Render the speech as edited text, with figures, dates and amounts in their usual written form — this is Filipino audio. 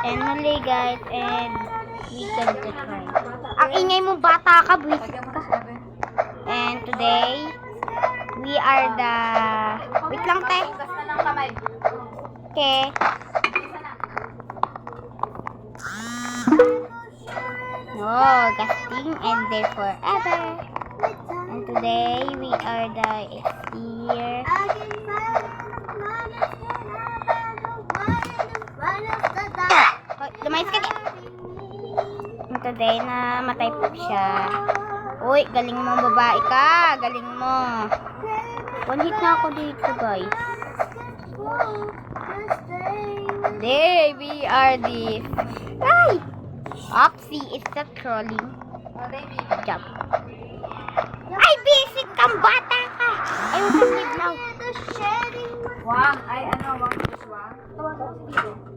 And muli guys, and we can try. Ang ingay mo bata ka, buwisit ka. And today, we are the... Wait lang, te. Okay. No, casting and there forever. And today, we are the here. Lumayas ka din. Today na matay po siya. Uy, galing mo babae ka. Galing mo. One hit na ako dito guys. There we are the... Ay! Oopsie, it's the trolling. Good job. Ay, basic kang bata ka. Ayaw sa now. Wang, ay ano, wang, wang.